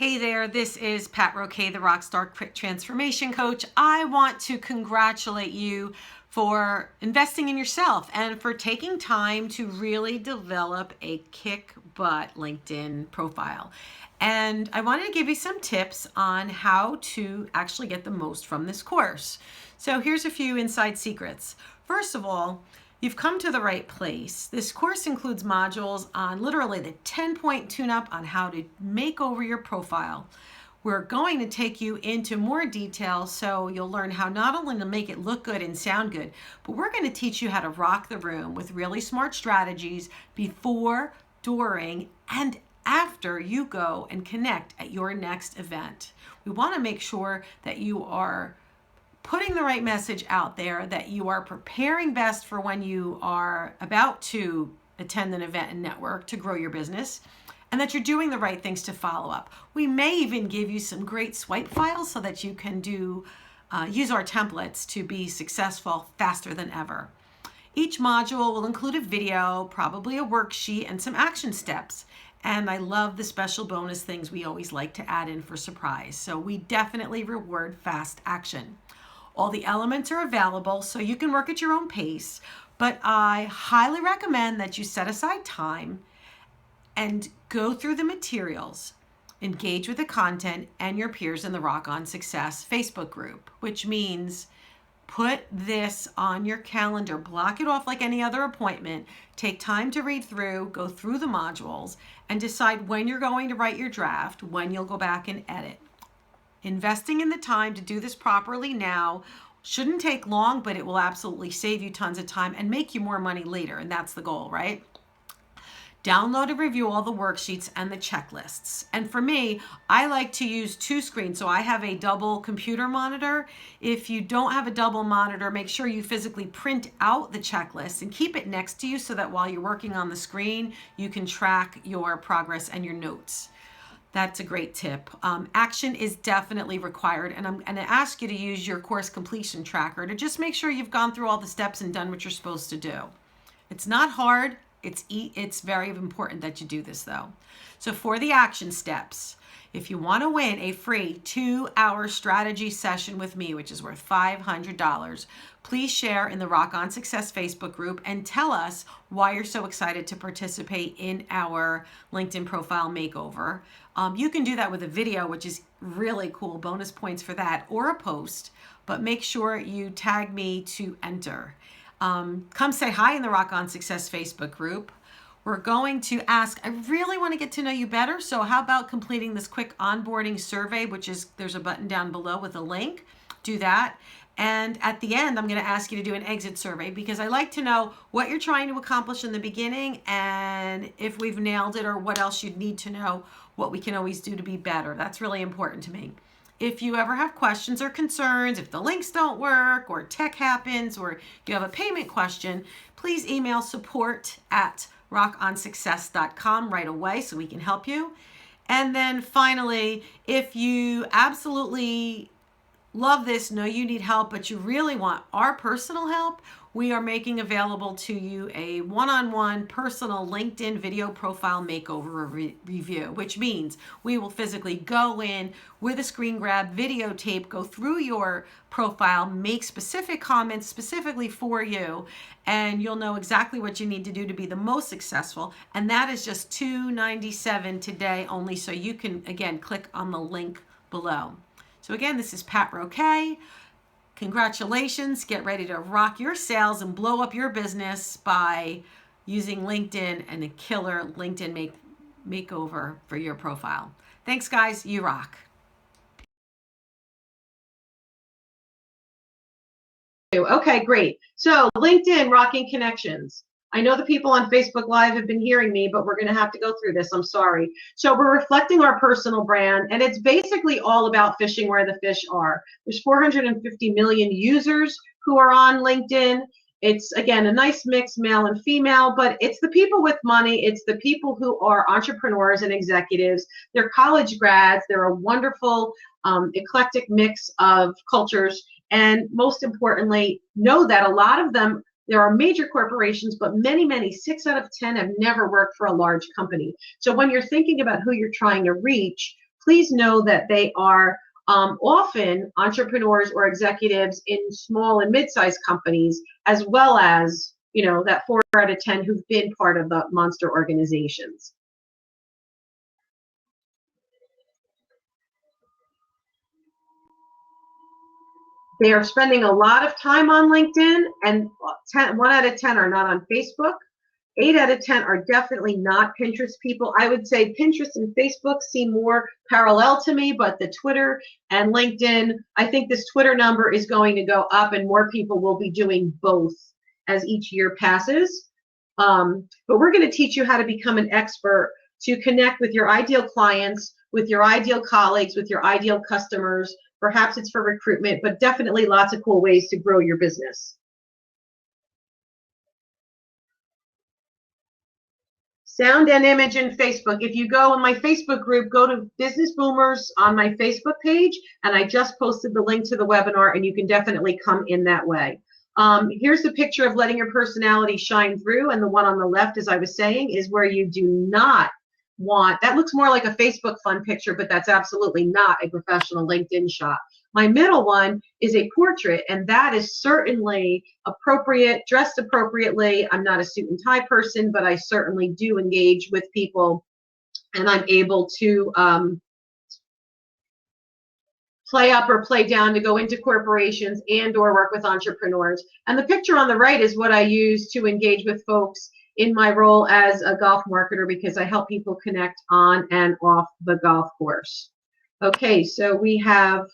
Hey there, this is Pat Roquet, the Rockstar Quick Transformation Coach. I want to congratulate you for investing in yourself and for taking time to really develop a kick butt LinkedIn profile. And I wanted to give you some tips on how to actually get the most from this course. So here's a few inside secrets. First of all, you've come to the right place. This course includes modules on literally the 10-point tune-up on how to make over your profile. We're going to take you into more detail so you'll learn how not only to make it look good and sound good, but we're going to teach you how to rock the room with really smart strategies before, during, and after you go and connect at your next event. We want to make sure that you are putting the right message out there, that you are preparing best for when you are about to attend an event and network to grow your business, and that you're doing the right things to follow up. We may even give you some great swipe files so that you can use our templates to be successful faster than ever. Each module will include a video, probably a worksheet, and some action steps. And I love the special bonus things we always like to add in for surprise. So we definitely reward fast action. All the elements are available, so you can work at your own pace, but I highly recommend that you set aside time and go through the materials, engage with the content and your peers in the Rock On Success Facebook group, which means put this on your calendar, block it off like any other appointment, take time to read through, go through the modules, and decide when you're going to write your draft, when you'll go back and edit. Investing in the time to do this properly now shouldn't take long, but it will absolutely save you tons of time and make you more money later. And that's the goal, right? Download and review all the worksheets and the checklists. And for me, I like to use two screens. So I have a double computer monitor. If you don't have a double monitor, make sure you physically print out the checklist and keep it next to you so that while you're working on the screen, you can track your progress and your notes. That's a great tip. Action is definitely required, and I'm going to ask you to use your course completion tracker to just make sure you've gone through all the steps and done what you're supposed to do. It's not hard. It's very important that you do this, though. So for the action steps, if you want to win a free 2-hour strategy session with me, which is worth $500, please share in the Rock On Success Facebook group and tell us why you're so excited to participate in our LinkedIn profile makeover. You can do that with a video, which is really cool, bonus points for that, or a post, but make sure you tag me to enter. Come say hi in the Rock On Success Facebook group. We're going to ask, I really want to get to know you better, so how about completing this quick onboarding survey, which is, there's a button down below with a link. Do that. And at the end, I'm going to ask you to do an exit survey because I like to know what you're trying to accomplish in the beginning and if we've nailed it or what else you'd need to know, what we can always do to be better. That's really important to me. If you ever have questions or concerns, if the links don't work or tech happens or you have a payment question, please email support@rockonsuccess.com right away so we can help you. And then finally, if you absolutely love this, know you need help, but you really want our personal help, we are making available to you a one-on-one personal LinkedIn video profile makeover review, which means we will physically go in with a screen grab, videotape, go through your profile, make specific comments specifically for you, and you'll know exactly what you need to do to be the most successful. And that is just $297 today only, so you can, again, click on the link below. So again, this is Pat Roquet. Congratulations. Get ready to rock your sales and blow up your business by using LinkedIn and a killer LinkedIn makeover for your profile. Thanks, guys. You rock. Okay, great. So LinkedIn Rocking Connections. I know the people on Facebook Live have been hearing me, but we're going to have to go through this. I'm sorry. So we're reflecting our personal brand, and it's basically all about fishing where the fish are. There's 450 million users who are on LinkedIn. It's, again, a nice mix, male and female, but it's the people with money. It's the people who are entrepreneurs and executives. They're college grads. They're a wonderful, eclectic mix of cultures. And most importantly, know that a lot of them, there are major corporations, but many, 6 out of 10 have never worked for a large company. So when you're thinking about who you're trying to reach, please know that they are often entrepreneurs or executives in small and mid-sized companies, as well as, you know, that 4 out of 10 who've been part of the monster organizations. They are spending a lot of time on LinkedIn, and 1 out of 10 are not on Facebook. 8 out of 10 are definitely not Pinterest people. I would say Pinterest and Facebook seem more parallel to me, but the Twitter and LinkedIn, I think this Twitter number is going to go up and more people will be doing both as each year passes. But we're going to teach you how to become an expert to connect with your ideal clients, with your ideal colleagues, with your ideal customers. Perhaps it's for recruitment, but definitely lots of cool ways to grow your business. Sound and image in Facebook. If you go in my Facebook group, go to Business Boomers on my Facebook page, and I just posted the link to the webinar, and you can definitely come in that way. Here's the picture of letting your personality shine through, and the one on the left, as I was saying, is where you do not want, that looks more like a Facebook fun picture, but that's absolutely not a professional LinkedIn shot. My middle one is a portrait, and that is certainly appropriate, dressed appropriately. I'm not a suit and tie person, but I certainly do engage with people, and I'm able to play up or play down to go into corporations and or work with entrepreneurs. And the picture on the right is what I use to engage with folks in my role as a golf marketer, because I help people connect on and off the golf course. Okay, so we have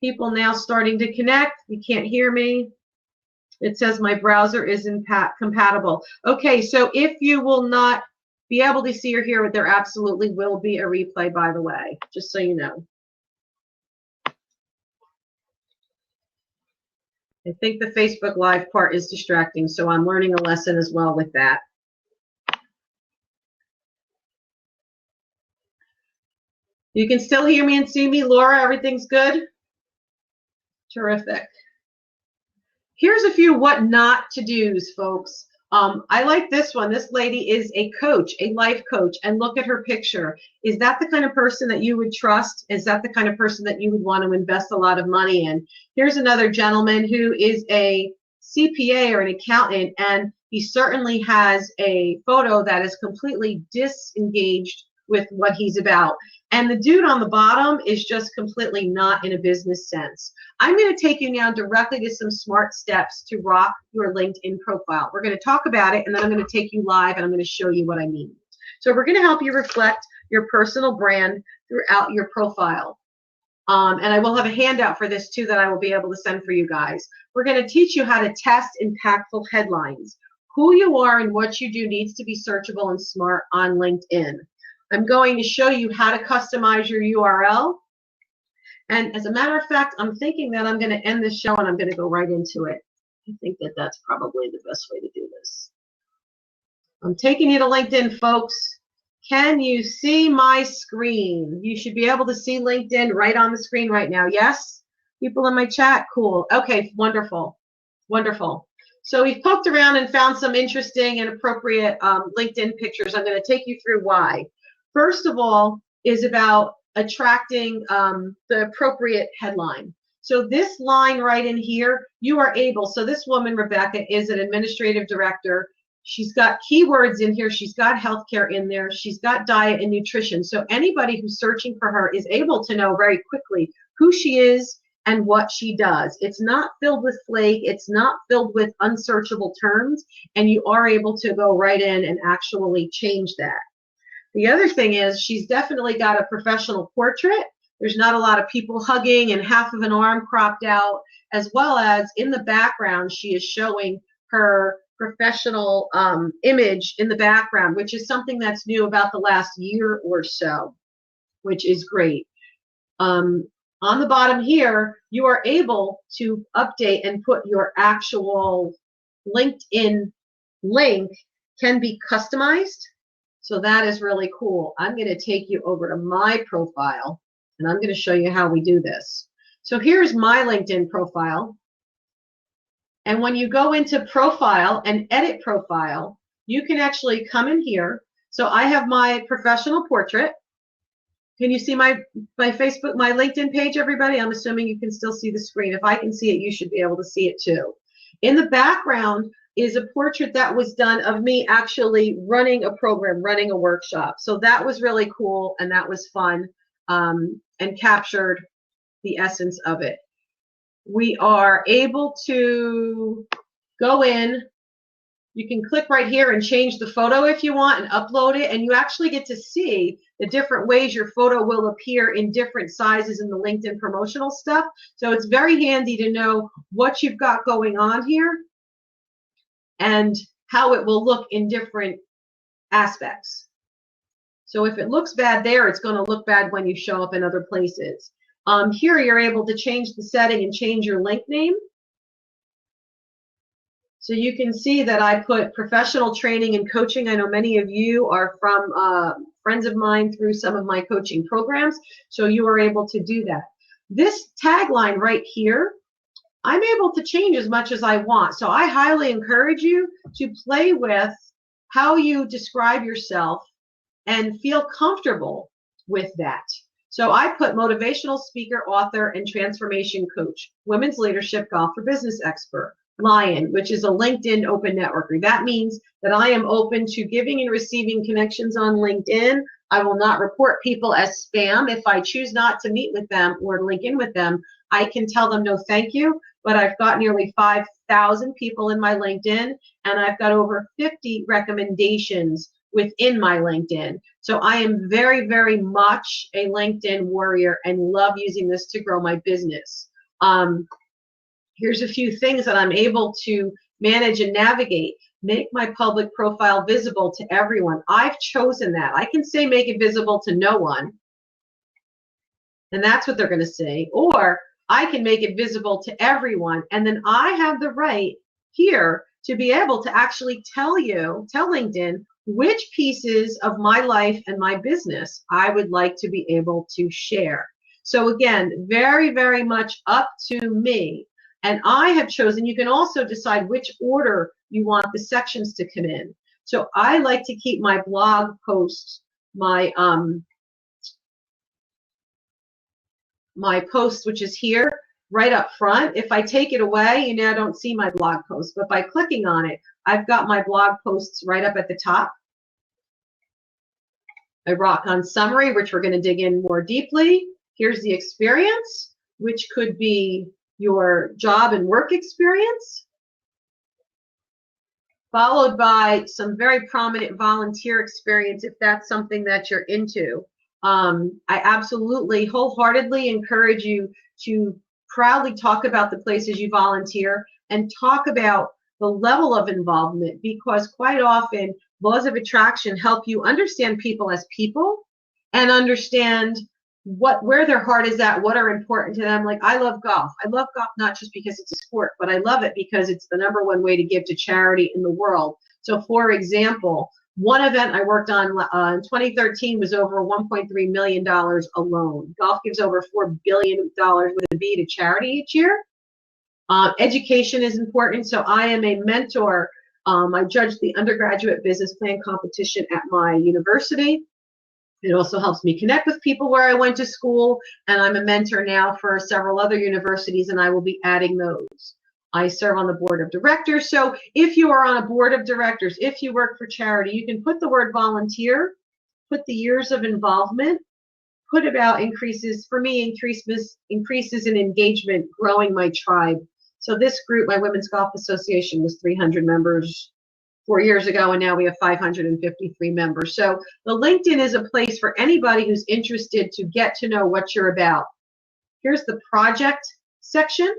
people now starting to connect. You can't hear me. It says my browser isn't compatible. Okay, so if you will not be able to see or hear it, there absolutely will be a replay, by the way, just so you know. I think the Facebook Live part is distracting, so I'm learning a lesson as well with that. You can still hear me and see me, Laura? Everything's good? Terrific. Here's a few what not to do's, folks. I like this one. This lady is a coach, a life coach, and look at her picture. Is that the kind of person that you would trust? Is that the kind of person that you would want to invest a lot of money in? Here's another gentleman who is a CPA or an accountant, and he certainly has a photo that is completely disengaged with what he's about. And the dude on the bottom is just completely not in a business sense. I'm going to take you now directly to some smart steps to rock your LinkedIn profile. We're going to talk about it, and then I'm going to take you live, and I'm going to show you what I mean. So we're going to help you reflect your personal brand throughout your profile. And I will have a handout for this, too, that I will be able to send for you guys. We're going to teach you how to test impactful headlines. Who you are and what you do needs to be searchable and smart on LinkedIn. I'm going to show you how to customize your URL. And as a matter of fact, I'm thinking that I'm going to end this show and I'm going to go right into it. I think that that's probably the best way to do this. I'm taking you to LinkedIn, folks. Can you see my screen? You should be able to see LinkedIn right on the screen right now. Yes? People in my chat? Cool. Okay, wonderful. Wonderful. So we've poked around and found some interesting and appropriate LinkedIn pictures. I'm going to take you through why. First of all is about attracting the appropriate headline. So this line right in here, you are able, so this woman, Rebecca, is an administrative director. She's got keywords in here. She's got healthcare in there. She's got diet and nutrition. So anybody who's searching for her is able to know very quickly who she is and what she does. It's not filled with flake. It's not filled with unsearchable terms. And you are able to go right in and actually change that. The other thing is she's definitely got a professional portrait. There's not a lot of people hugging and half of an arm cropped out, as well as in the background, she is showing her professional image in the background, which is something that's new about the last year or so, which is great. On the bottom here, you are able to update and put your actual LinkedIn link can be customized. So that is really cool. I'm going to take you over to my profile, and I'm going to show you how we do this. So here's my LinkedIn profile. And when you go into profile and edit profile, you can actually come in here. So I have my professional portrait. Can you see my Facebook, my LinkedIn page, everybody? I'm assuming you can still see the screen. If I can see it, you should be able to see it too. In the background is a portrait that was done of me actually running a program, running a workshop. So that was really cool and that was fun, and captured the essence of it. We are able to go in. You can click right here and change the photo if you want and upload it, and you actually get to see the different ways your photo will appear in different sizes in the LinkedIn promotional stuff. So it's very handy to know what you've got going on here and how it will look in different aspects. So if it looks bad there, it's going to look bad when you show up in other places. Here you're able to change the setting and change your link name. So you can see that I put professional training and coaching. I know many of you are from friends of mine through some of my coaching programs, so you are able to do that. This tagline right here, I'm able to change as much as I want. So I highly encourage you to play with how you describe yourself and feel comfortable with that. So I put motivational speaker, author, and transformation coach, women's leadership, golf for business expert. Lion, which is a LinkedIn open networker. That means that I am open to giving and receiving connections on LinkedIn. I will not report people as spam. If I choose not to meet with them or link in with them, I can tell them no thank you. But I've got nearly 5,000 people in my LinkedIn, and I've got over 50 recommendations within my LinkedIn. So I am very, very much a LinkedIn warrior and love using this to grow my business. Here's a few things that I'm able to manage and navigate. Make my public profile visible to everyone. I've chosen that. I can say make it visible to no one, and that's what they're going to see. Or I can make it visible to everyone, and then I have the right here to be able to actually tell LinkedIn which pieces of my life and my business I would like to be able to share. So again, very, very much up to me. And I have chosen, you can also decide which order you want the sections to come in. So I like to keep my blog posts, my post, which is here, right up front. If I take it away, you now don't see my blog post. But by clicking on it, I've got my blog posts right up at the top. I rock on summary, which we're going to dig in more deeply. Here's the experience, which could be your job and work experience, followed by some very prominent volunteer experience if that's something that you're into. I absolutely wholeheartedly encourage you to proudly talk about the places you volunteer and talk about the level of involvement, because quite often laws of attraction help you understand people as people and understand where their heart is at, what are important to them. Like, I love golf. I love golf not just because it's a sport, but I love it because it's the #1 way to give to charity in the world. So for example, one event I worked on in 2013 was over $1.3 million alone. Golf gives over $4 billion with a B to charity each year. Education is important. So I am a mentor. I judge the undergraduate business plan competition at my university. It also helps me connect with people where I went to school, and I'm a mentor now for several other universities, and I will be adding those. I serve on the board of directors. So if you are on a board of directors, if you work for charity, you can put the word volunteer, put the years of involvement, put about increases, for me, increases in engagement, growing my tribe. So this group, my Women's Golf Association, was 300 members 4 years ago, and now we have 553 members. So the LinkedIn is a place for anybody who's interested to get to know what you're about. Here's the project section.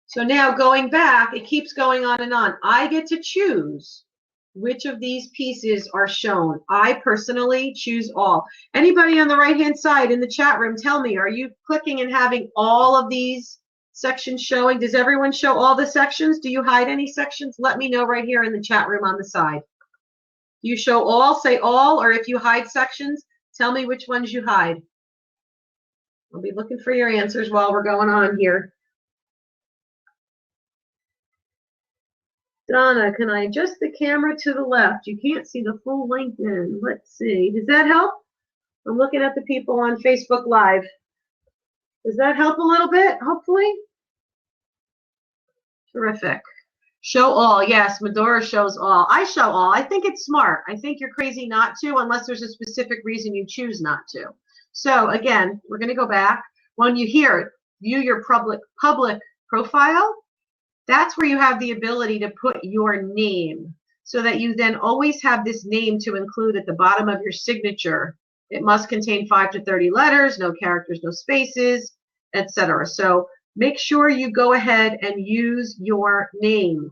So now going back, it keeps going on and on. I get to choose which of these pieces are shown. I personally choose all. Anybody on the right-hand side in the chat room, tell me, are you clicking and having all of these sections showing? Does everyone show all the sections? Do you hide any sections? Let me know right here in the chat room on the side. Do you show all? Say all, or if you hide sections, tell me which ones you hide. I'll be looking for your answers while we're going on here. Donna, can I adjust the camera to the left? You can't see the full LinkedIn. Let's see. Does that help? I'm looking at the people on Facebook Live. Does that help a little bit, hopefully? Terrific. Show all. Yes, Medora shows all. I show all. I think it's smart. I think you're crazy not to unless there's a specific reason you choose not to. So again, we're going to go back. When you hear view your public profile, that's where you have the ability to put your name so that you then always have this name to include at the bottom of your signature. It must contain 5 to 30 letters, no characters, no spaces, etc. So make sure you go ahead and use your name.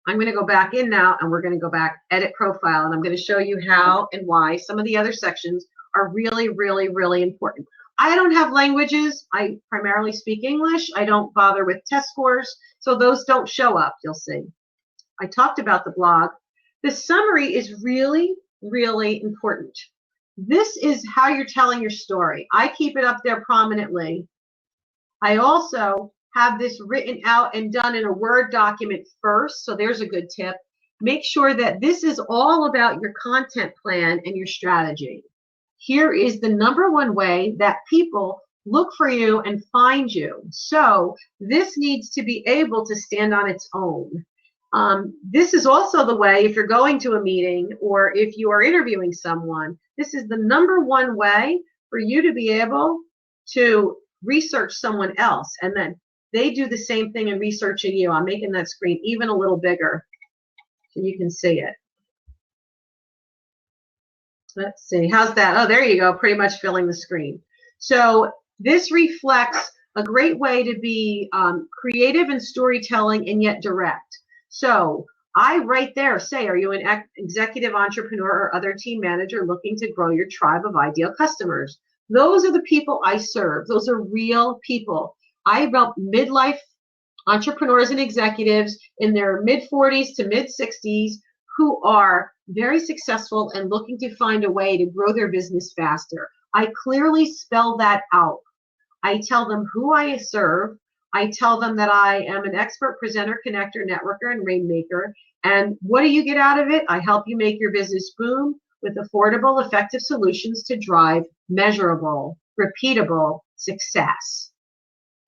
I'm going to go back in now and we're going to go back, edit profile, and I'm going to show you how and why some of the other sections are really, really, really important. I don't have languages. I primarily speak English. I don't bother with test scores, so those don't show up, you'll see. I talked about the blog. The summary is really, really important. This is how you're telling your story. I keep it up there prominently. I also have this written out and done in a Word document first, so there's a good tip. Make sure that this is all about your content plan and your strategy. Here is the #1 way that people look for you and find you. So this needs to be able to stand on its own. This is also the way, if you're going to a meeting or if you are interviewing someone, this is the #1 way for you to be able to research someone else, and then they do the same thing in researching you. I'm making that screen even a little bigger so you can see it. Let's see, how's that? Oh, there you go, pretty much filling the screen. So this reflects a great way to be creative in storytelling and yet direct. So I right there say, are you an executive entrepreneur or other team manager looking to grow your tribe of ideal customers? Those are the people I serve. Those are real people. I help midlife entrepreneurs and executives in their mid-40s to mid-60s who are very successful and looking to find a way to grow their business faster. I clearly spell that out. I tell them who I serve. I tell them that I am an expert presenter, connector, networker, and rainmaker. And what do you get out of it? I help you make your business boom with affordable, effective solutions to drive measurable, repeatable success.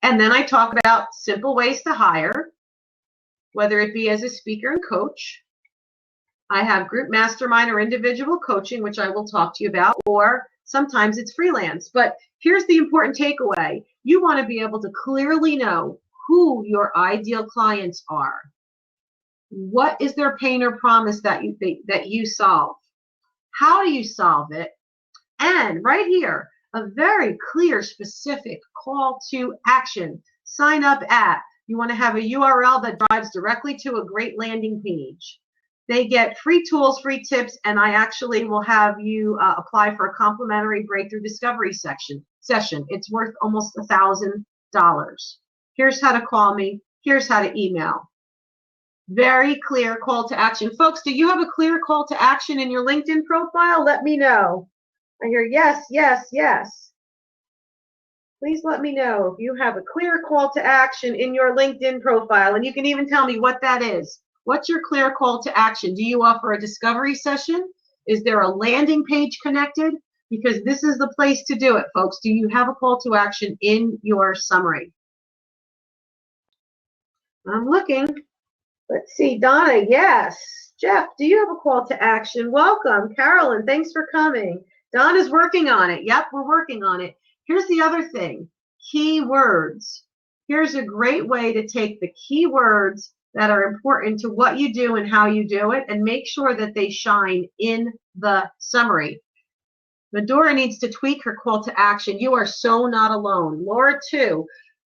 And then I talk about simple ways to hire, whether it be as a speaker and coach. I have group mastermind or individual coaching, which I will talk to you about, or sometimes it's freelance. But here's the important takeaway. You want to be able to clearly know who your ideal clients are. What is their pain or promise that you solve? How do you solve it? And right here, a very clear, specific call to action. Sign up at. You want to have a URL that drives directly to a great landing page. They get free tools, free tips, and I actually will have you apply for a complimentary breakthrough discovery session. It's worth almost $1,000. Here's how to call me. Here's how to email. Very clear call to action. Folks, do you have a clear call to action in your LinkedIn profile? Let me know. I hear yes, yes, yes. Please let me know if you have a clear call to action in your LinkedIn profile, and you can even tell me what that is. What's your clear call to action? Do you offer a discovery session? Is there a landing page connected? Because this is the place to do it, folks. Do you have a call to action in your summary? I'm looking. Let's see, Donna, yes. Jeff, do you have a call to action? Welcome. Carolyn, thanks for coming. Donna's working on it. Yep, we're working on it. Here's the other thing, keywords. Here's a great way to take the keywords that are important to what you do and how you do it and make sure that they shine in the summary. Medora needs to tweak her call to action. You are so not alone. Laura, too.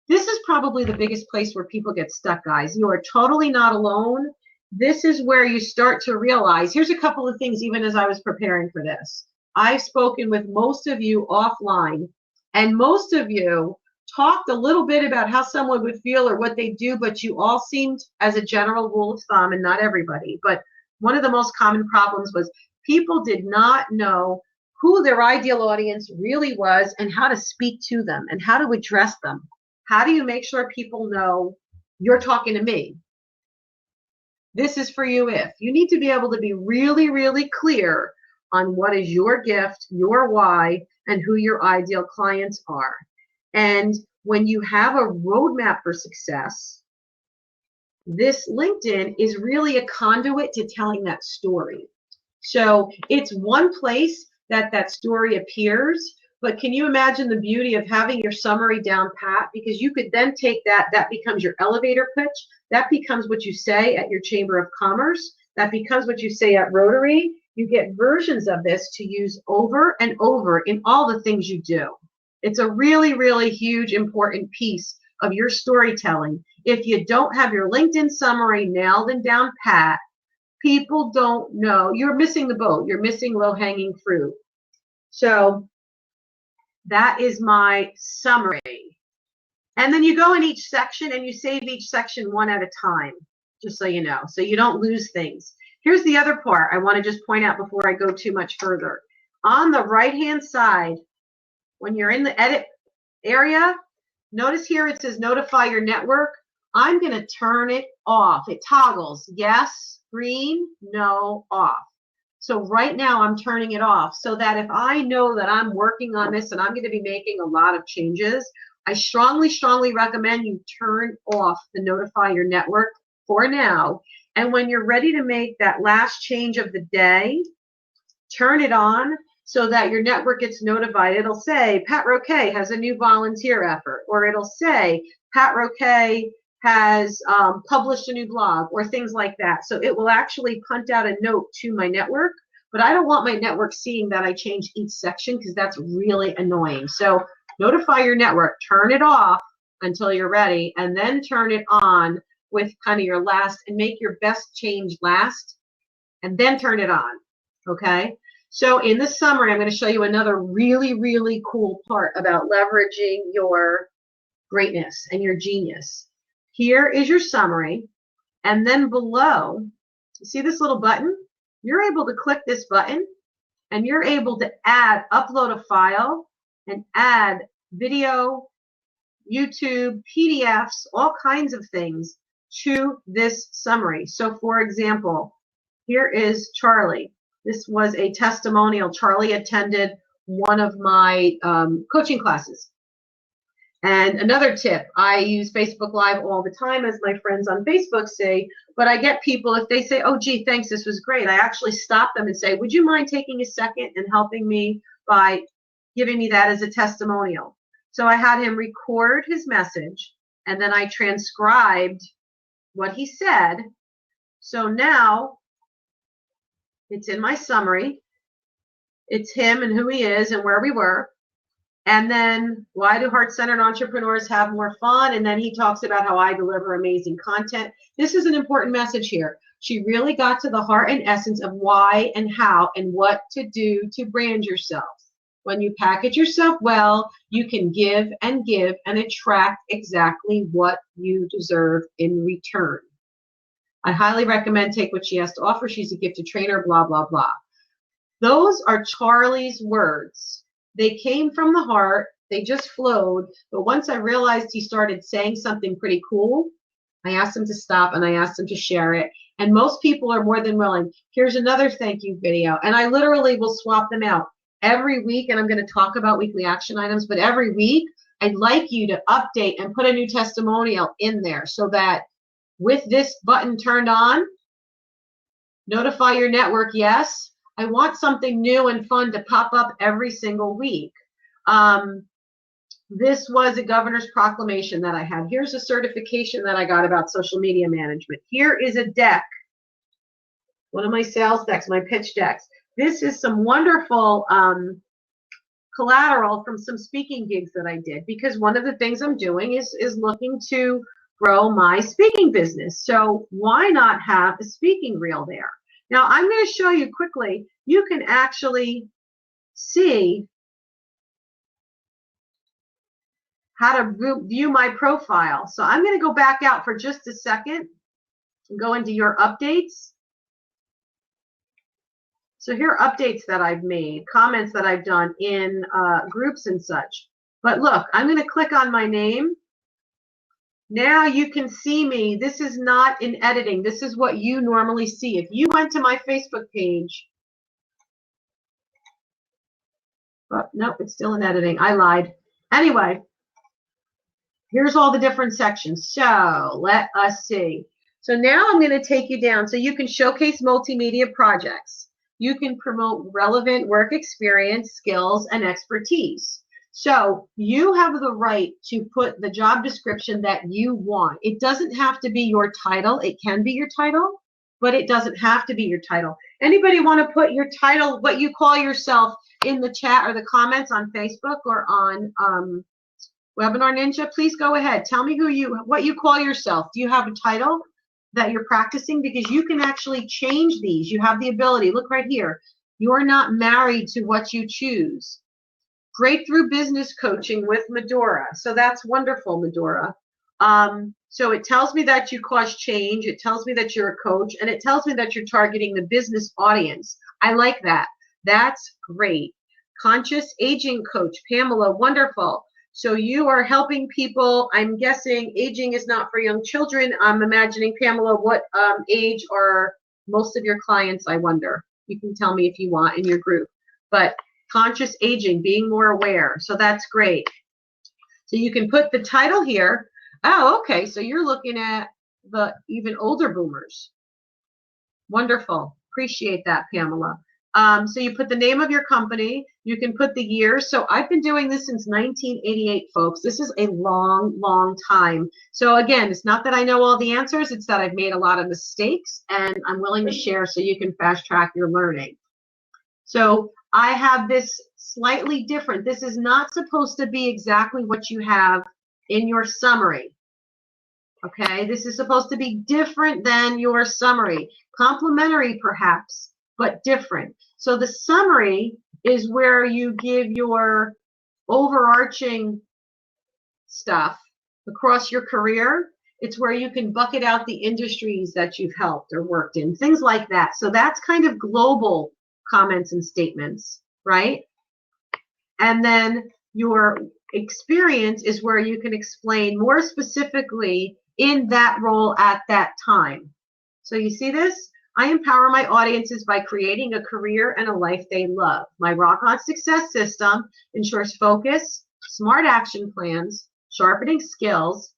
This is probably the biggest place where people get stuck, guys. You are totally not alone. This is where you start to realize, here's a couple of things even as I was preparing for this. I've spoken with most of you offline, and most of you talked a little bit about how someone would feel or what they do, but you all seemed, as a general rule of thumb, and not everybody, but one of the most common problems was people did not know who their ideal audience really was and how to speak to them and how to address them. How do you make sure people know you're talking to me? this is for you if. You need to be able to be really, really clear on what is your gift, your why, and who your ideal clients are. And when you have a roadmap for success, this LinkedIn is really a conduit to telling that story. So it's one place that that story appears, but can you imagine the beauty of having your summary down pat? Because you could then take that becomes your elevator pitch, that becomes what you say at your Chamber of Commerce, that becomes what you say at Rotary. You get versions of this to use over and over in all the things you do. It's a really, really huge, important piece of your storytelling. If you don't have your LinkedIn summary nailed and down pat, people don't know. You're missing the boat. You're missing low-hanging fruit. So that is my summary. And then you go in each section and you save each section one at a time, just so you know, so you don't lose things. Here's the other part I want to just point out before I go too much further. On the right-hand side, when you're in the edit area, notice here it says notify your network. I'm going to turn it off. It toggles yes, green, no, off. So right now I'm turning it off so that if I know that I'm working on this and I'm going to be making a lot of changes, I strongly, strongly recommend you turn off the notify your network for now. And when you're ready to make that last change of the day, turn it on so that your network gets notified. It'll say Pat Roquet has a new volunteer effort, or it'll say Pat Roquet has published a new blog, or things like that. So it will actually punt out a note to my network, but I don't want my network seeing that I change each section because that's really annoying. So notify your network, turn it off until you're ready, and then turn it on with kind of your last, and make your best change last, and then turn it on, okay? So in the summary, I'm going to show you another really, really cool part about leveraging your greatness and your genius. Here is your summary, and then below, you see this little button? You're able to click this button, and you're able to upload a file, and add video, YouTube, PDFs, all kinds of things to this summary. So for example, here is Charlie. This was a testimonial. Charlie attended one of my coaching classes. And another tip, I use Facebook Live all the time, as my friends on Facebook say, but I get people, if they say, oh, gee, thanks, this was great, I actually stop them and say, would you mind taking a second and helping me by giving me that as a testimonial? So I had him record his message, and then I transcribed what he said. So now it's in my summary. It's him and who he is and where we were. And then why do heart-centered entrepreneurs have more fun? And then he talks about how I deliver amazing content. This is an important message here. She really got to the heart and essence of why and how and what to do to brand yourself. When you package yourself well, you can give and attract exactly what you deserve in return. I highly recommend take what she has to offer. She's a gifted trainer, blah, blah, blah. Those are Charlie's words. They came from the heart. They just flowed. But once I realized he started saying something pretty cool, I asked him to stop and I asked him to share it. And most people are more than willing. Here's another thank you video. And I literally will swap them out every week. And I'm going to talk about weekly action items. But every week, I'd like you to update and put a new testimonial in there so that with this button turned on, notify your network, yes. I want something new and fun to pop up every single week. This was a governor's proclamation that I had. Here's a certification that I got about social media management. Here is a deck, one of my sales decks, my pitch decks. This is some wonderful collateral from some speaking gigs that I did, because one of the things I'm doing is looking to grow my speaking business. So why not have a speaking reel there? Now, I'm going to show you quickly. You can actually see how to view my profile. So I'm going to go back out for just a second and go into your updates. So here are updates that I've made, comments that I've done in groups and such. But look, I'm going to click on my name. Now you can see me. This is not in editing. This is what you normally see. If you went to my Facebook page, oh, no, it's still in editing. I lied. Anyway, here's all the different sections. So let us see. So now I'm going to take you down so you can showcase multimedia projects. You can promote relevant work experience, skills, and expertise. So you have the right to put the job description that you want. It doesn't have to be your title. It can be your title, but it doesn't have to be your title. Anybody want to put your title, what you call yourself, in the chat or the comments on Facebook or on Webinar Ninja? Please go ahead. Tell me what you call yourself. Do you have a title that you're practicing? Because you can actually change these. You have the ability. Look right here. You're not married to what you choose. Breakthrough business coaching with Medora. So that's wonderful, Medora. So it tells me that you cause change. It tells me that you're a coach, and it tells me that you're targeting the business audience. I like that. That's great. Conscious aging coach, Pamela, wonderful. So you are helping people. I'm guessing aging is not for young children. I'm imagining, Pamela, what age are most of your clients, I wonder? You can tell me if you want in your group. But conscious aging, being more aware. So that's great. So you can put the title here. Oh, okay. So you're looking at the even older boomers. Wonderful. Appreciate that, Pamela. So you put the name of your company. You can put the year. So I've been doing this since 1988, folks. This is a long, long time. So again, it's not that I know all the answers. It's that I've made a lot of mistakes, and I'm willing to share so you can fast track your learning. So I have this slightly different. This is not supposed to be exactly what you have in your summary. Okay, this is supposed to be different than your summary. Complementary perhaps, but different. So the summary is where you give your overarching stuff across your career. It's where you can bucket out the industries that you've helped or worked in, things like that. So that's kind of global comments and statements, right? And then your experience is where you can explain more specifically in that role at that time. So you see this? I empower my audiences by creating a career and a life they love. My Rock On Success system ensures focus, smart action plans, sharpening skills,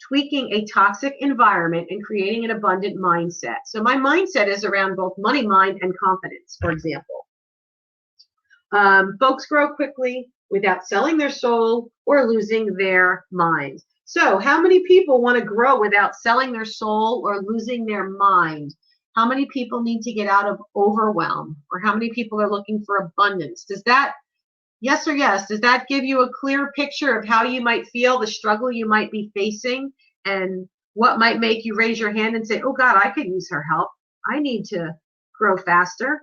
tweaking a toxic environment, and creating an abundant mindset. So my mindset is around both money, mind, and confidence, for example. Folks grow quickly without selling their soul or losing their mind. So how many people want to grow without selling their soul or losing their mind? How many people need to get out of overwhelm? Or how many people are looking for abundance? Does that, yes or yes, does that give you a clear picture of how you might feel, the struggle you might be facing, and what might make you raise your hand and say, oh God, I could use her help. I need to grow faster.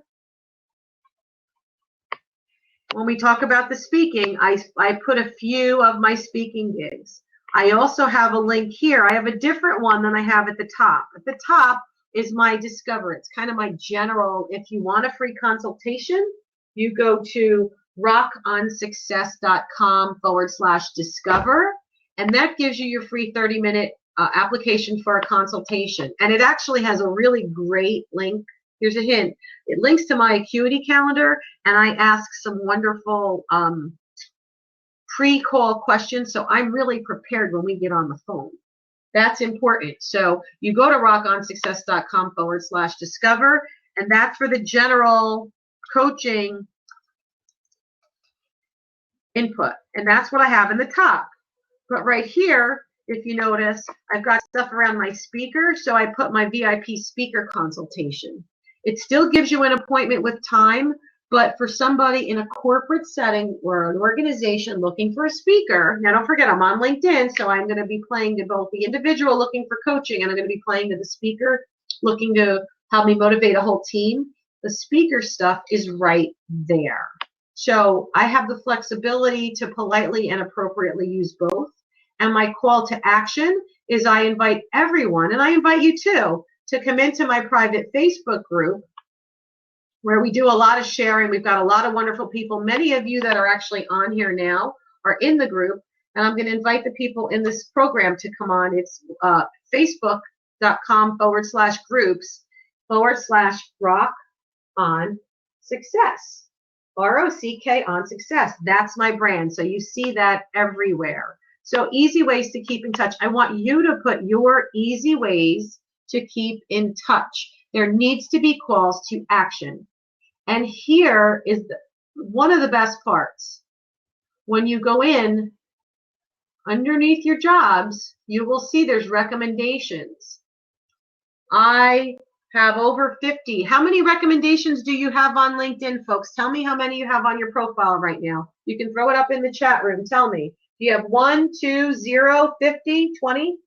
When we talk about the speaking, I put a few of my speaking gigs. I also have a link here. I have a different one than I have at the top. At the top is my Discover. It's kind of my general. If you want a free consultation, you go to rockonsuccess.com/discover, and that gives you your free 30-minute application for a consultation. And it actually has a really great link. Here's a hint. It links to my Acuity calendar, and I ask some wonderful pre-call questions, so I'm really prepared when we get on the phone. That's important. So you go to rockonsuccess.com/discover, and that's for the general coaching input. And that's what I have in the top. But right here, if you notice, I've got stuff around my speaker, so I put my VIP speaker consultation. It still gives you an appointment with time, but for somebody in a corporate setting or an organization looking for a speaker, now don't forget I'm on LinkedIn, so I'm going to be playing to both the individual looking for coaching and I'm going to be playing to the speaker looking to help me motivate a whole team. The speaker stuff is right there. So I have the flexibility to politely and appropriately use both. And my call to action is I invite everyone, and I invite you too, to come into my private Facebook group where we do a lot of sharing. We've got a lot of wonderful people. Many of you that are actually on here now are in the group, and I'm going to invite the people in this program to come on. It's facebook.com/groups/rock on success. ROCK on success. That's my brand. So you see that everywhere. So easy ways to keep in touch. I want you to put your easy ways to keep in touch. There needs to be calls to action. And here is one of the best parts. When you go in underneath your jobs, you will see there's recommendations. I have over 50. How many recommendations do you have on LinkedIn, folks? Tell me how many you have on your profile right now. You can throw it up in the chat room. Tell me. Do you have 1, 2, 0, 50, 20?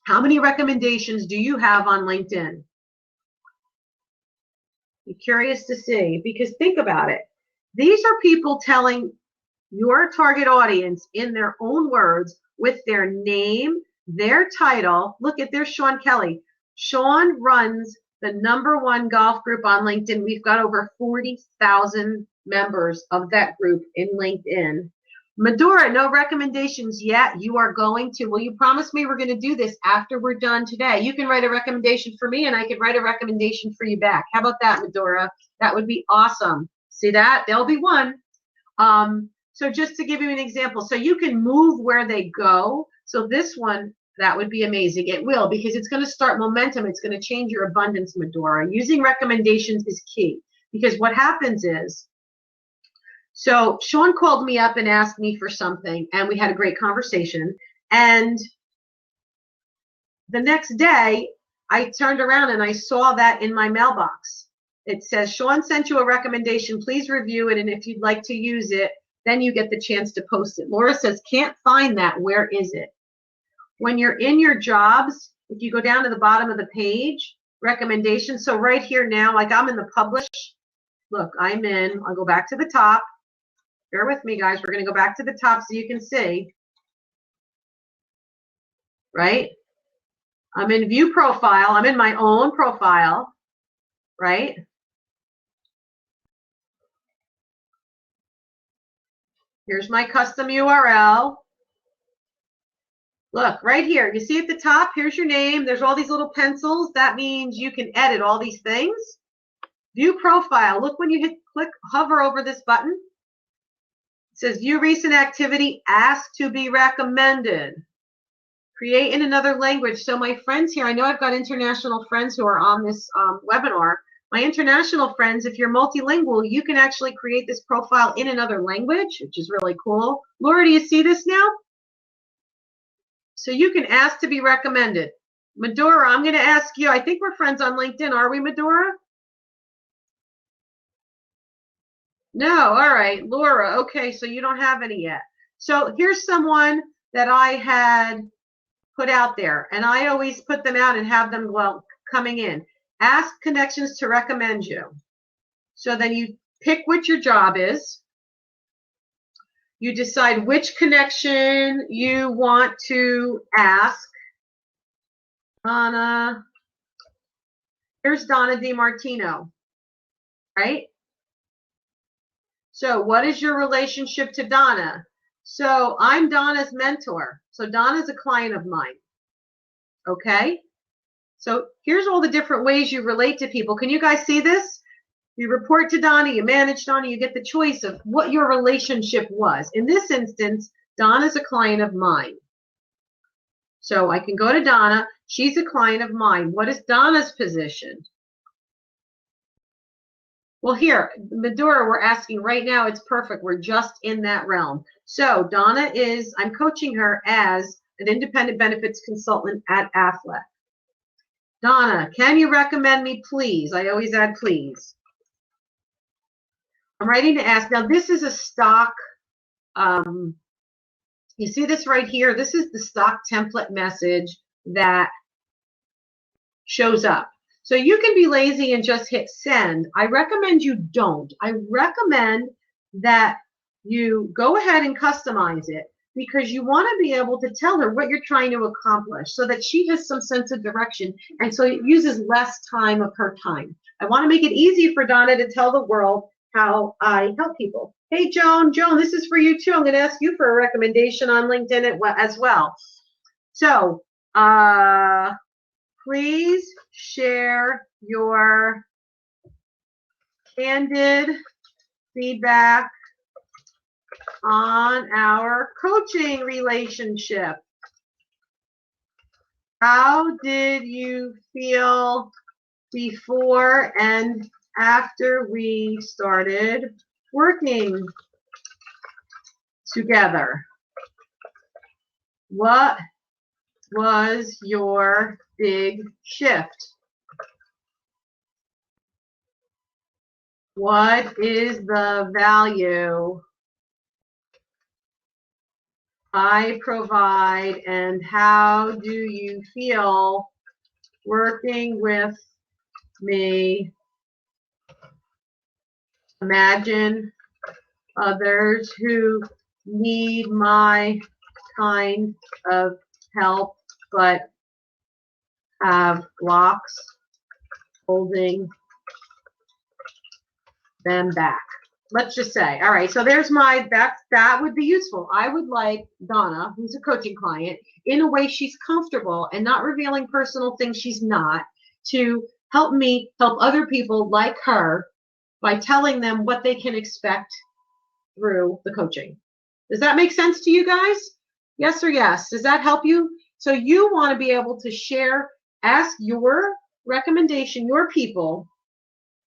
How many recommendations do you have on LinkedIn? Be curious to see, because think about it. These are people telling your target audience in their own words with their name, their title. Look at, there's Sean Kelly. Sean runs the #1 golf group on LinkedIn. We've got over 40,000 members of that group in LinkedIn. Medora, no recommendations yet. You are going to. Will you promise me we're going to do this after we're done today? You can write a recommendation for me and I can write a recommendation for you back. How about that, Medora? That would be awesome. See that? There'll be one. So just to give you an example, so you can move where they go. So this one, that would be amazing. It will, because it's going to start momentum. It's going to change your abundance, Medora. Using recommendations is key, because what happens is, so Sean called me up and asked me for something, and we had a great conversation. And the next day, I turned around and I saw that in my mailbox. It says, Sean sent you a recommendation. Please review it, and if you'd like to use it, then you get the chance to post it. Laura says, can't find that. Where is it? When you're in your jobs, if you go down to the bottom of the page, recommendations. So right here now, like I'm in the publish. Look, I'm in. I'll go back to the top. Bear with me, guys. We're going to go back to the top so you can see. Right? I'm in view profile. I'm in my own profile. Right? Here's my custom URL. Look, right here. You see at the top, here's your name. There's all these little pencils. That means you can edit all these things. View profile. Look when you hover over this button. It says view recent activity, ask to be recommended. Create in another language. So my friends here, I know I've got international friends who are on this webinar. My international friends, if you're multilingual, you can actually create this profile in another language, which is really cool. Laura, do you see this now? So you can ask to be recommended. Medora, I'm going to ask you, I think we're friends on LinkedIn. Are we, Medora? No, all right. Laura, okay, so you don't have any yet. So here's someone that I had put out there, and I always put them out and have them, well, coming in. Ask connections to recommend you. So then you pick what your job is. You decide which connection you want to ask. Donna. Here's Donna DiMartino, right? So what is your relationship to Donna? So I'm Donna's mentor. So Donna's a client of mine. Okay? So here's all the different ways you relate to people. Can you guys see this? You report to Donna, you manage Donna, you get the choice of what your relationship was. In this instance, Donna's a client of mine. So I can go to Donna. She's a client of mine. What is Donna's position? Well, here, Medora, we're asking right now. It's perfect. We're just in that realm. So Donna is, I'm coaching her as an independent benefits consultant at Aflac. Donna, can you recommend me, please? I always add please. I'm writing to ask. Now, this is a stock, you see this right here? This is the stock template message that shows up. So you can be lazy and just hit send. I recommend you don't. I recommend that you go ahead and customize it, because you want to be able to tell her what you're trying to accomplish so that she has some sense of direction, and so it uses less time of her time. I want to make it easy for Donna to tell the world, how I help people. Hey, Joan, this is for you too. I'm going to ask you for a recommendation on LinkedIn as well. So please share your candid feedback on our coaching relationship. How did you feel before and after we started working together? What was your big shift? What is the value I provide, and how do you feel working with me? Imagine others who need my kind of help but have blocks holding them back. Let's just say, all right, so there's that would be useful. I would like Donna, who's a coaching client, in a way she's comfortable and not revealing personal things she's not, to help me help other people like her by telling them what they can expect through the coaching. Does that make sense to you guys? Yes or yes? Does that help you? So you want to be able to share, ask your recommendation, your people,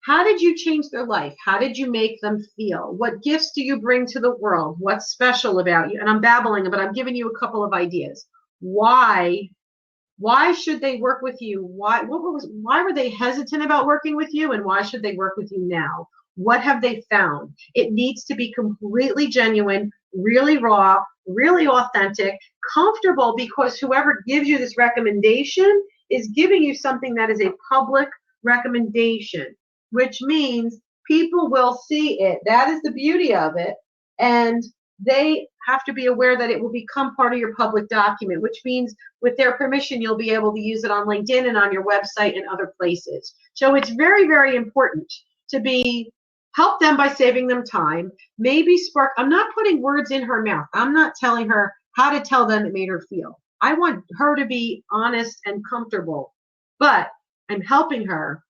how did you change their life? How did you make them feel? What gifts do you bring to the world? What's special about you? And I'm babbling, but I'm giving you a couple of ideas. Why should they work with you? Why were they hesitant about working with you, and why should they work with you now? What have they found? It needs to be completely genuine, really raw, really authentic, comfortable, because whoever gives you this recommendation is giving you something that is a public recommendation, which means people will see it. That is the beauty of it. And they have to be aware that it will become part of your public document, which means with their permission, you'll be able to use it on LinkedIn and on your website and other places. So it's very, very important to help them by saving them time. Maybe spark, I'm not putting words in her mouth. I'm not telling her how to tell them it made her feel. I want her to be honest and comfortable, but I'm helping her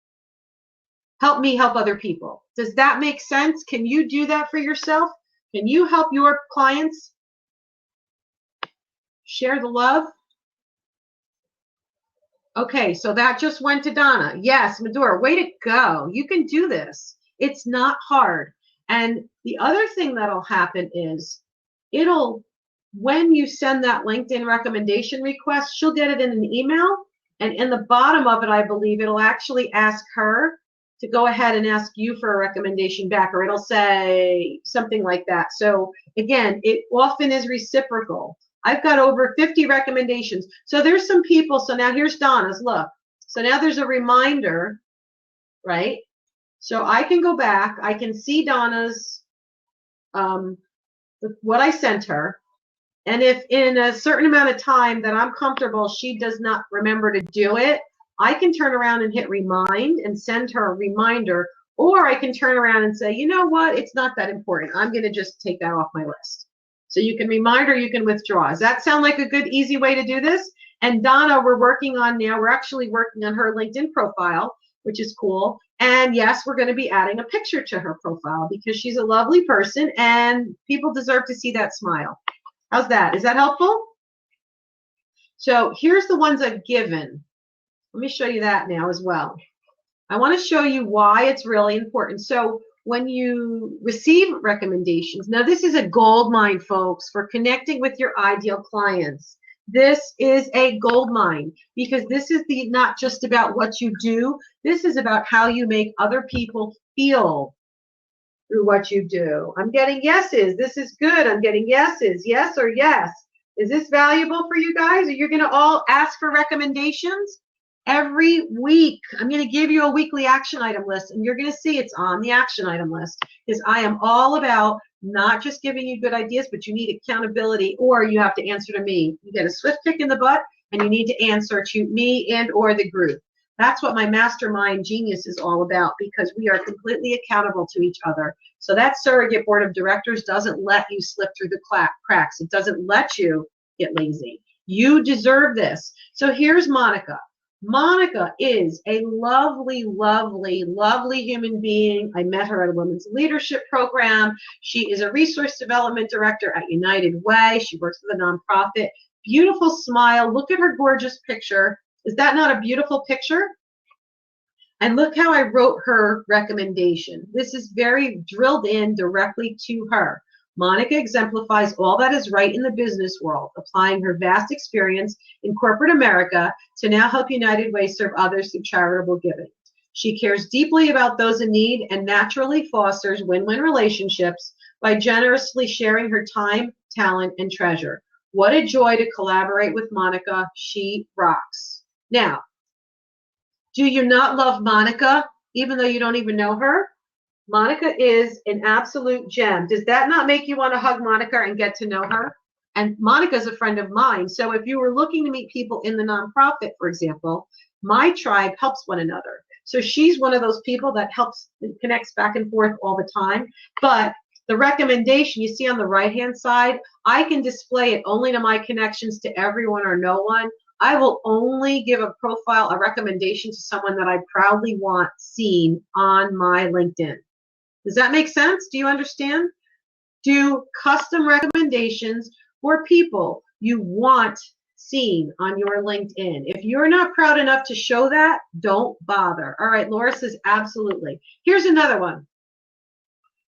help me help other people. Does that make sense? Can you do that for yourself? Can you help your clients share the love? Okay, so that just went to Donna. Yes, Medora, way to go. You can do this. It's not hard. And the other thing that'll happen is when you send that LinkedIn recommendation request, she'll get it in an email. And in the bottom of it, I believe it'll actually ask her to go ahead and ask you for a recommendation back, or it'll say something like that. So again, it often is reciprocal. I've got over 50 recommendations. So there's some people. So now here's Donna's. Look. So now there's a reminder, right? So I can go back. I can see Donna's, what I sent her. And if in a certain amount of time that I'm comfortable, she does not remember to do it, I can turn around and hit remind and send her a reminder, or I can turn around and say, you know what, it's not that important. I'm going to just take that off my list. So you can remind or you can withdraw. Does that sound like a good, easy way to do this? And Donna, we're actually working on her LinkedIn profile, which is cool. And yes, we're going to be adding a picture to her profile because she's a lovely person and people deserve to see that smile. How's that? Is that helpful? So here's the ones I've given. Let me show you that now as well. I want to show you why it's really important. So when you receive recommendations, now this is a gold mine, folks, for connecting with your ideal clients. This is a gold mine because this is not just about what you do. This is about how you make other people feel through what you do. I'm getting yeses. This is good. I'm getting yeses. Yes or yes. Is this valuable for you guys? Are you going to all ask for recommendations? Every week, I'm going to give you a weekly action item list, and you're going to see it's on the action item list because I am all about not just giving you good ideas, but you need accountability, or you have to answer to me. You get a swift kick in the butt, and you need to answer to me and or the group. That's what my mastermind genius is all about, because we are completely accountable to each other. So that surrogate board of directors doesn't let you slip through the cracks. It doesn't let you get lazy. You deserve this. So here's Monica. Monica is a lovely, lovely, lovely human being. I met her at a women's leadership program. She is a resource development director at United Way. She works with a nonprofit. Beautiful smile. Look at her gorgeous picture. Is that not a beautiful picture? And look how I wrote her recommendation. This is very drilled in directly to her. Monica exemplifies all that is right in the business world, applying her vast experience in corporate America to now help United Way serve others through charitable giving. She cares deeply about those in need and naturally fosters win-win relationships by generously sharing her time, talent, and treasure. What a joy to collaborate with Monica. She rocks. Now, do you not love Monica, even though you don't even know her? Monica is an absolute gem. Does that not make you want to hug Monica and get to know her? And Monica's a friend of mine. So if you were looking to meet people in the nonprofit, for example, my tribe helps one another. So she's one of those people that helps, connects back and forth all the time. But the recommendation you see on the right-hand side, I can display it only to my connections, to everyone or no one. I will only give a profile, a recommendation to someone that I proudly want seen on my LinkedIn. Does that make sense? Do you understand? Do custom recommendations for people you want seen on your LinkedIn. If you're not proud enough to show that, don't bother. All right, Laura says absolutely. Here's another one.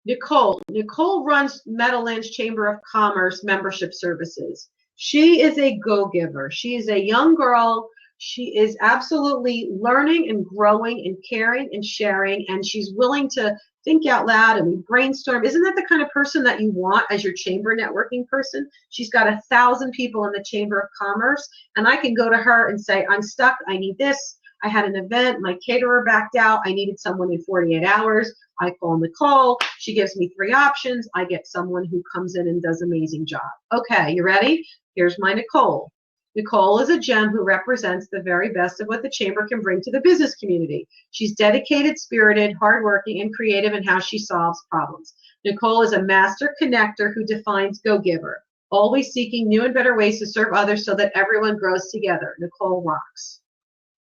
Nicole. Nicole runs Meadowlands Chamber of Commerce membership services. She is a go-giver. She is a young girl. She is absolutely learning and growing and caring and sharing, and she's willing to think out loud, and we brainstorm. Isn't that the kind of person that you want as your chamber networking person? She's got 1,000 people in the Chamber of Commerce, and I can go to her and say, I'm stuck, I need this. I had an event, my caterer backed out, I needed someone in 48 hours. I call Nicole, she gives me 3 options. I get someone who comes in and does an amazing job. Okay, you ready? Here's my Nicole. Nicole is a gem who represents the very best of what the Chamber can bring to the business community. She's dedicated, spirited, hardworking, and creative in how she solves problems. Nicole is a master connector who defines go-giver, always seeking new and better ways to serve others so that everyone grows together. Nicole rocks.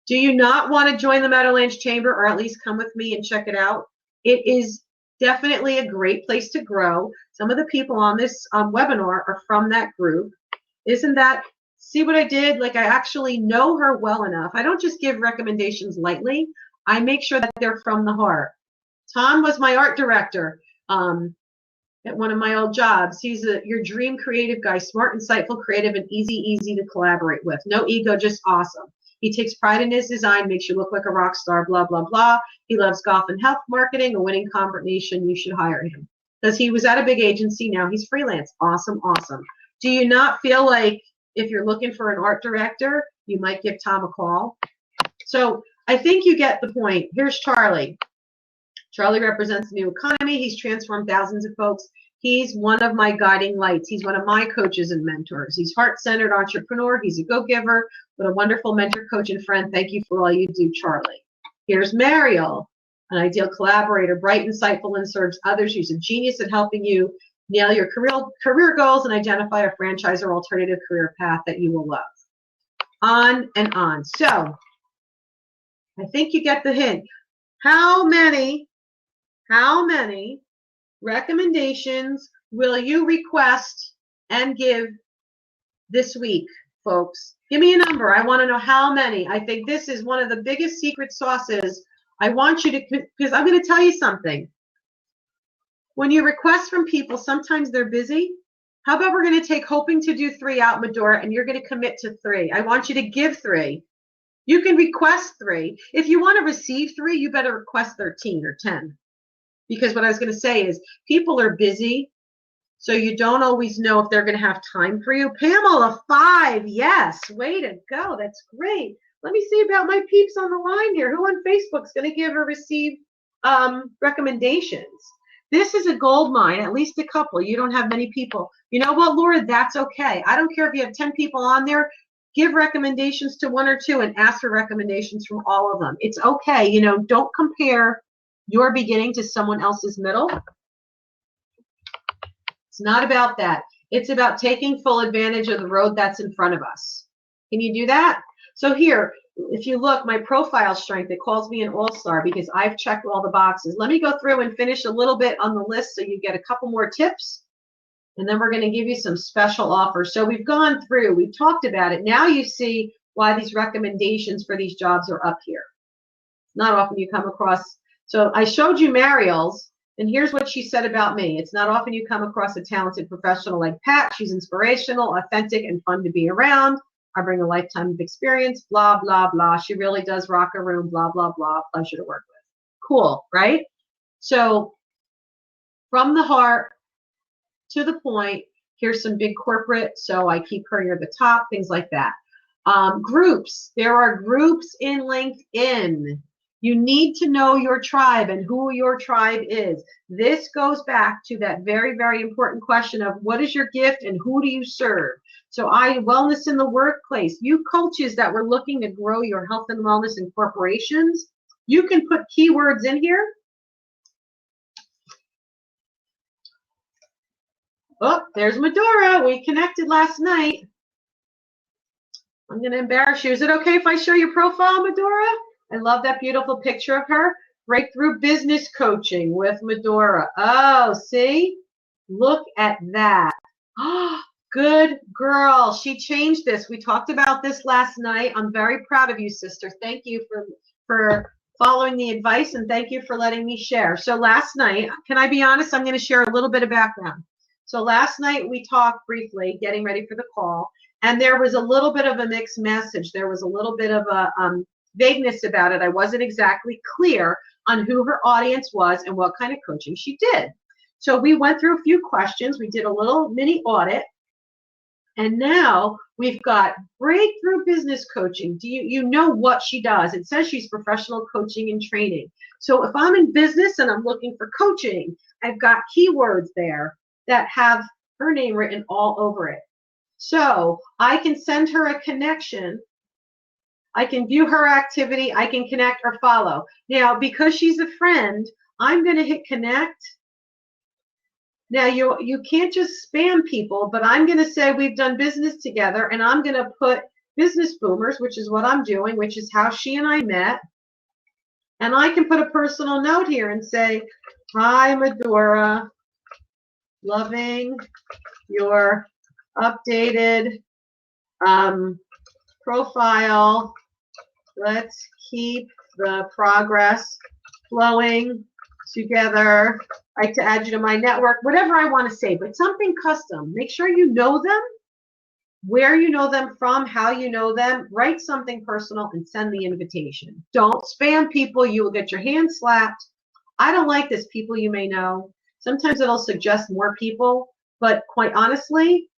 Do you not want to join the Meadowlands Chamber, or at least come with me and check it out? It is definitely a great place to grow. Some of the people on this webinar are from that group. Isn't that, see what I did? Like, I actually know her well enough. I don't just give recommendations lightly. I make sure that they're from the heart. Tom was my art director at one of my old jobs. He's your dream creative guy, smart, insightful, creative, and easy to collaborate with. No ego, just awesome. He takes pride in his design, makes you look like a rock star, blah, blah, blah. He loves golf and health marketing, a winning combination. You should hire him. Because he was at a big agency, now he's freelance. Awesome, awesome. Do you not feel like if you're looking for an art director, you might give Tom a call? So I think you get the point. Here's Charlie. Charlie represents the new economy. He's transformed thousands of folks. He's one of my guiding lights. He's one of my coaches and mentors. He's heart-centered entrepreneur. He's a go-giver, but a wonderful mentor, coach, and friend. Thank you for all you do, Charlie. Here's Mariel, an ideal collaborator, bright, insightful, and serves others. She's a genius at helping you nail your career goals and identify a franchise or alternative career path that you will love. On and on. So I think you get the hint. How many recommendations will you request and give this week, folks? Give me a number. I want to know how many. I think this is one of the biggest secret sauces. I want you to, because I'm going to tell you something. When you request from people, sometimes they're busy. How about we're going to take hoping to do 3 out the door, and you're going to commit to 3. I want you to give 3. You can request 3. If you want to receive 3, you better request 13 or 10. Because what I was going to say is people are busy, so you don't always know if they're going to have time for you. Pamela, 5. Yes. Way to go. That's great. Let me see about my peeps on the line here. Who on Facebook is going to give or receive recommendations? This is a gold mine, at least a couple. You don't have many people. You know what, Laura? That's okay. I don't care if you have 10 people on there. give recommendations to one or two and ask for recommendations from all of them. It's okay. You know, don't compare your beginning to someone else's middle. It's not about that. It's about taking full advantage of the road that's in front of us. Can you do that? So here, if you look, my profile strength, it calls me an all-star because I've checked all the boxes. Let me go through and finish a little bit on the list so you get a couple more tips, and then we're going to give you some special offers. So we've gone through, we've talked about it. Now you see why these recommendations for these jobs are up here. Not often you come across. So I showed you Mariel's, and here's what she said about me. It's not often you come across a talented professional like Pat. She's inspirational, authentic, and fun to be around. I bring a lifetime of experience, blah, blah, blah. She really does rock a room, blah, blah, blah. Pleasure to work with. Cool, right? So from the heart to the point, here's some big corporate, so I keep her near the top, things like that. Groups. There are groups in LinkedIn. You need to know your tribe and who your tribe is. This goes back to that very, very important question of what is your gift and who do you serve? So wellness in the workplace. You coaches that were looking to grow your health and wellness in corporations, you can put keywords in here. Oh, there's Medora. We connected last night. I'm going to embarrass you. Is it okay if I show your profile, Medora? I love that beautiful picture of her. Breakthrough business coaching with Medora. Oh, see? Look at that. Oh, good girl. She changed this. We talked about this last night. I'm very proud of you, sister. Thank you for following the advice, and thank you for letting me share. So last night, can I be honest? I'm going to share a little bit of background. So last night we talked briefly, getting ready for the call, and there was a little bit of a mixed message. There was a little bit of a vagueness about it. I wasn't exactly clear on who her audience was and what kind of coaching she did. So we went through a few questions. We did a little mini audit. And now we've got breakthrough business coaching. Do you know what she does? It says she's professional coaching and training. So if I'm in business and I'm looking for coaching, I've got keywords there that have her name written all over it. So I can send her a connection. I can view her activity. I can connect or follow. Now, because she's a friend, I'm going to hit connect. Now, you can't just spam people, but I'm going to say we've done business together, and I'm going to put Business Boomers, which is what I'm doing, which is how she and I met. And I can put a personal note here and say, hi, Medora, loving your updated profile. Let's keep the progress flowing together. I like to add you to my network, whatever I want to say, but something custom. Make sure you know them, where you know them from, how you know them. Write something personal and send the invitation. Don't spam people. You will get your hand slapped. I don't like this, people you may know. Sometimes it'll suggest more people, but quite honestly,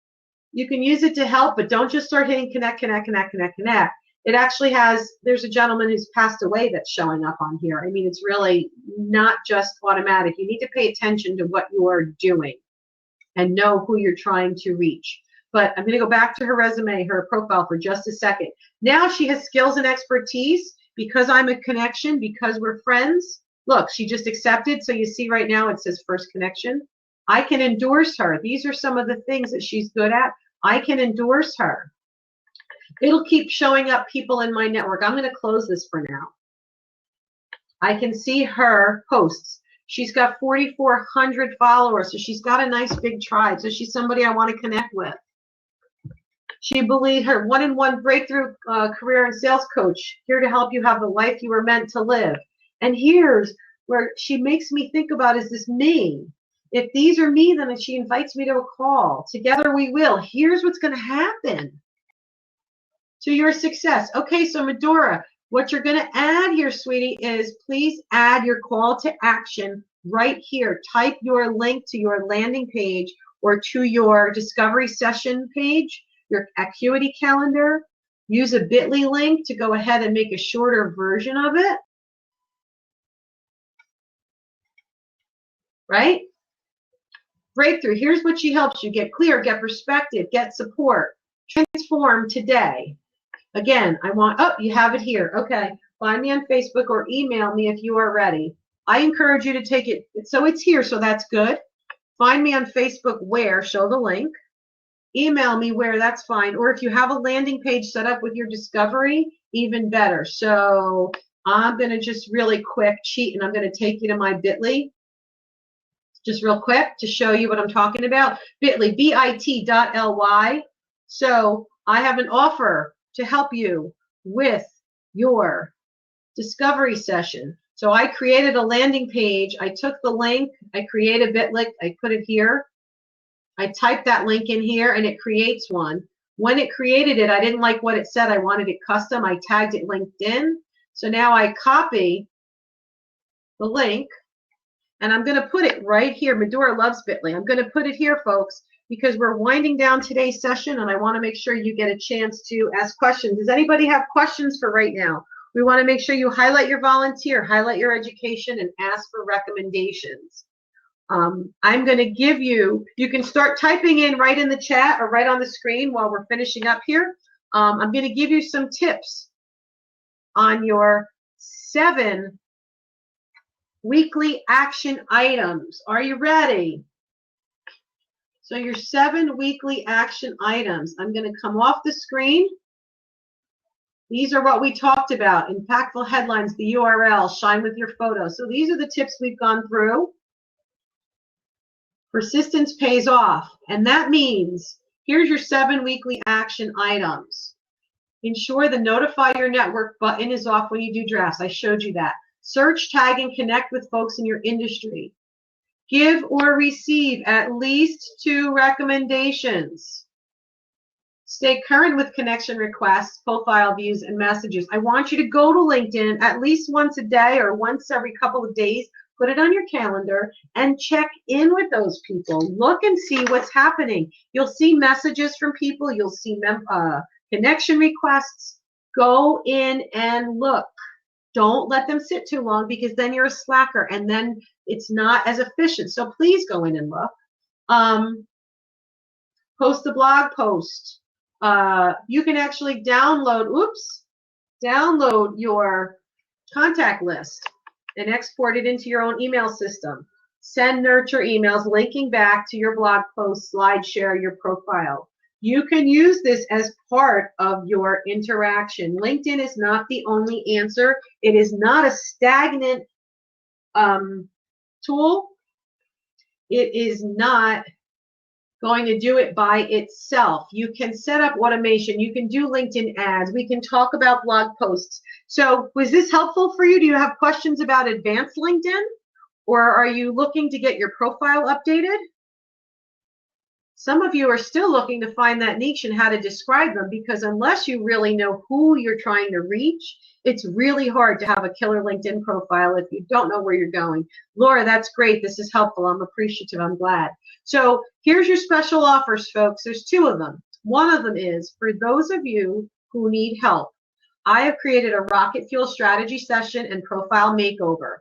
you can use it to help, but don't just start hitting connect, connect, connect, connect, connect. It actually has, there's a gentleman who's passed away that's showing up on here. I mean, it's really not just automatic. You need to pay attention to what you are doing and know who you're trying to reach. But I'm going to go back to her resume, her profile for just a second. Now she has skills and expertise because I'm a connection, because we're friends. Look, she just accepted. So you see right now it says first connection. I can endorse her. These are some of the things that she's good at. I can endorse her. It'll keep showing up people in my network. I'm going to close this for now. I can see her posts. She's got 4,400 followers, so she's got a nice big tribe. So she's somebody I want to connect with. She believes her one-on-one breakthrough career and sales coach, here to help you have the life you were meant to live. And here's where she makes me think about, is this me? If these are me, then she invites me to a call. Together we will. Here's what's going to happen to your success. Okay, so Medora, what you're going to add here, sweetie, is please add your call to action right here. Type your link to your landing page or to your discovery session page, your Acuity calendar. Use a bit.ly link to go ahead and make a shorter version of it. Right? Breakthrough. Here's what she helps you get clear, get perspective, get support. Transform today. Again, oh, you have it here. Okay. Find me on Facebook or email me if you are ready. I encourage you to take it. So it's here, so that's good. Find me on Facebook where, show the link. Email me where, that's fine. Or if you have a landing page set up with your discovery, even better. So I'm going to just really quick cheat, and I'm going to take you to my bit.ly. Just real quick to show you what I'm talking about. bit.ly, bit.ly. So I have an offer to help you with your discovery session. So I created a landing page. I took the link, I created bit.ly, I put it here. I typed that link in here and it creates one. When it created it, I didn't like what it said. I wanted it custom. I tagged it LinkedIn. So now I copy the link and I'm going to put it right here. Medora loves bit.ly. I'm going to put it here, folks, because we're winding down today's session and I want to make sure you get a chance to ask questions. Does anybody have questions for right now? We want to make sure you highlight your volunteer, highlight your education, and ask for recommendations. I'm going to give you can start typing in right in the chat or right on the screen while we're finishing up here. I'm going to give you some tips on your 7 weekly action items. Are you ready? So your 7 weekly action items. I'm going to come off the screen. These are what we talked about. Impactful headlines, the URL, shine with your photo. So these are the tips we've gone through. Persistence pays off. And that means here's your 7 weekly action items. Ensure the notify your network button is off when you do drafts. I showed you that. Search, tag, and connect with folks in your industry. Give or receive at least 2 recommendations. Stay current with connection requests, profile views, and messages. I want you to go to LinkedIn at least once a day or once every couple of days. Put it on your calendar and check in with those people. Look and see what's happening. You'll see messages from people. You'll see connection requests. Go in and look. Don't let them sit too long because then you're a slacker and then it's not as efficient. So please go in and look. Post a blog post. You can actually download your contact list and export it into your own email system. Send nurture emails linking back to your blog post, slide share, your profile. You can use this as part of your interaction. LinkedIn is not the only answer. It is not a stagnant tool. It is not going to do it by itself. You can set up automation. You can do LinkedIn ads. We can talk about blog posts. So was this helpful for you? Do you have questions about advanced LinkedIn? Or are you looking to get your profile updated? Some of you are still looking to find that niche and how to describe them, because unless you really know who you're trying to reach, it's really hard to have a killer LinkedIn profile if you don't know where you're going. Laura, that's great. This is helpful. I'm appreciative. I'm glad. So here's your special offers, folks. There's 2 of them. One of them is for those of you who need help. I have created a rocket fuel strategy session and profile makeover,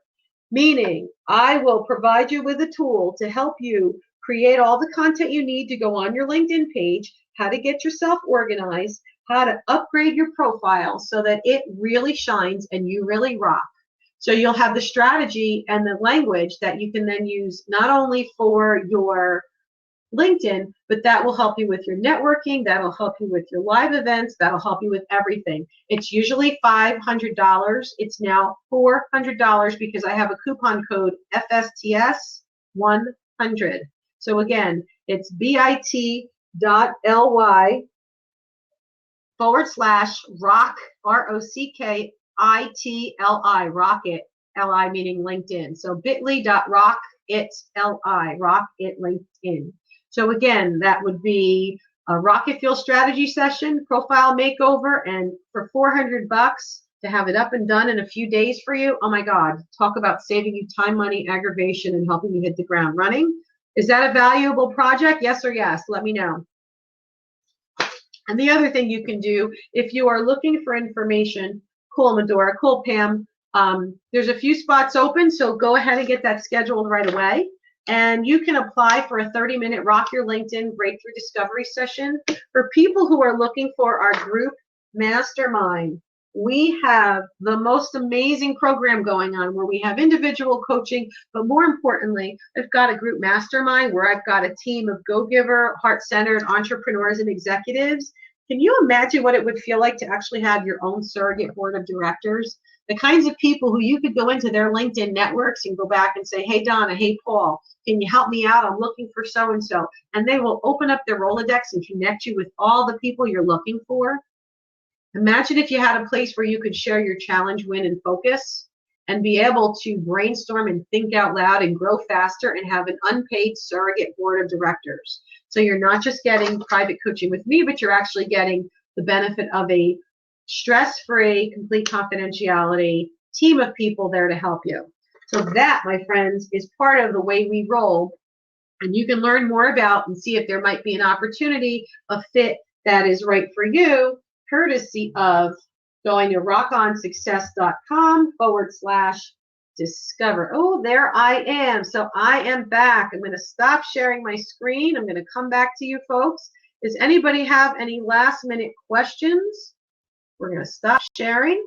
meaning I will provide you with a tool to help you create all the content you need to go on your LinkedIn page, how to get yourself organized, how to upgrade your profile so that it really shines and you really rock. So you'll have the strategy and the language that you can then use not only for your LinkedIn, but that will help you with your networking, that'll help you with your live events, that'll help you with everything. It's usually $500. It's now $400 because I have a coupon code FSTS100. So again, it's bit.ly/rock, ROCKITLI, rocket, LI meaning LinkedIn. So bit.ly.rockitli, rock it LinkedIn. So again, that would be a rocket fuel strategy session, profile makeover, and for $400 to have it up and done in a few days for you. Oh my God, talk about saving you time, money, aggravation, and helping you hit the ground running. Is that a valuable project? Yes or yes? Let me know. And the other thing you can do, if you are looking for information, cool, Medora, cool, Pam, there's a few spots open, so go ahead and get that scheduled right away. And you can apply for a 30-minute Rock Your LinkedIn Breakthrough Discovery session. For people who are looking for our group Mastermind, we have the most amazing program going on where we have individual coaching, but more importantly, I've got a group mastermind where I've got a team of go-giver, heart-centered entrepreneurs and executives. Can you imagine what it would feel like to actually have your own surrogate board of directors? The kinds of people who you could go into their LinkedIn networks and go back and say, hey, Donna, hey, Paul, can you help me out? I'm looking for so-and-so. And they will open up their Rolodex and connect you with all the people you're looking for. Imagine if you had a place where you could share your challenge, win, and focus and be able to brainstorm and think out loud and grow faster and have an unpaid surrogate board of directors. So you're not just getting private coaching with me, but you're actually getting the benefit of a stress-free, complete confidentiality team of people there to help you. So that, my friends, is part of the way we roll. And you can learn more about and see if there might be an opportunity, a fit that is right for you, courtesy of going to rockonsuccess.com/discover. Oh, there I am. So I am back. I'm going to stop sharing my screen. I'm going to come back to you folks. Does anybody have any last minute questions? We're going to stop sharing.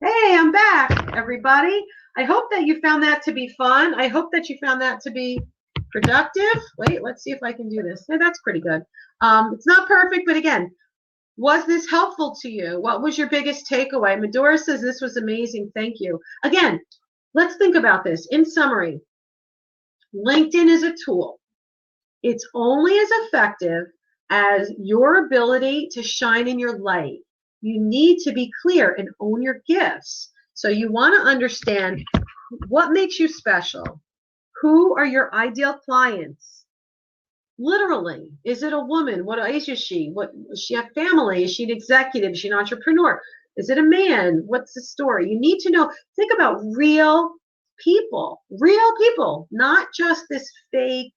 Hey, I'm back, everybody. I hope that you found that to be fun. I hope that you found that to be productive. Wait, let's see if I can do this. Hey, that's pretty good. It's not perfect, but again, was this helpful to you? What was your biggest takeaway? Medora says this was amazing. Thank you. Again, let's think about this. In summary, LinkedIn is a tool. It's only as effective as your ability to shine in your light. You need to be clear and own your gifts. So you want to understand what makes you special. Who are your ideal clients? Literally, is it a woman? What age is she? What does she have family? Is she an executive? Is she an entrepreneur? Is it a man? What's the story? You need to know. Think about real people, not just this vague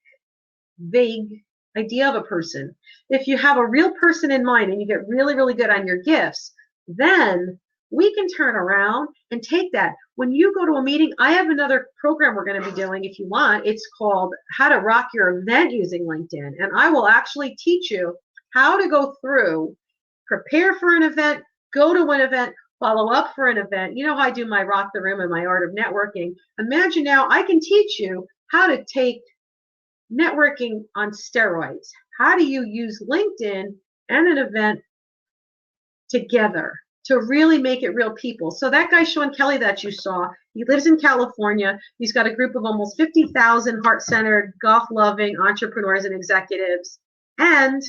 idea of a person. If you have a real person in mind and you get really, really good on your gifts, then we can turn around and take that. When you go to a meeting, I have another program we're going to be doing if you want. It's called How to Rock Your Event Using LinkedIn. And I will actually teach you how to go through, prepare for an event, go to an event, follow up for an event. You know how I do my Rock the Room and my Art of Networking. Imagine now I can teach you how to take networking on steroids. How do you use LinkedIn and an event together to really make it real people? So that guy, Sean Kelly, that you saw, he lives in California. He's got a group of almost 50,000 heart-centered, golf-loving entrepreneurs and executives. And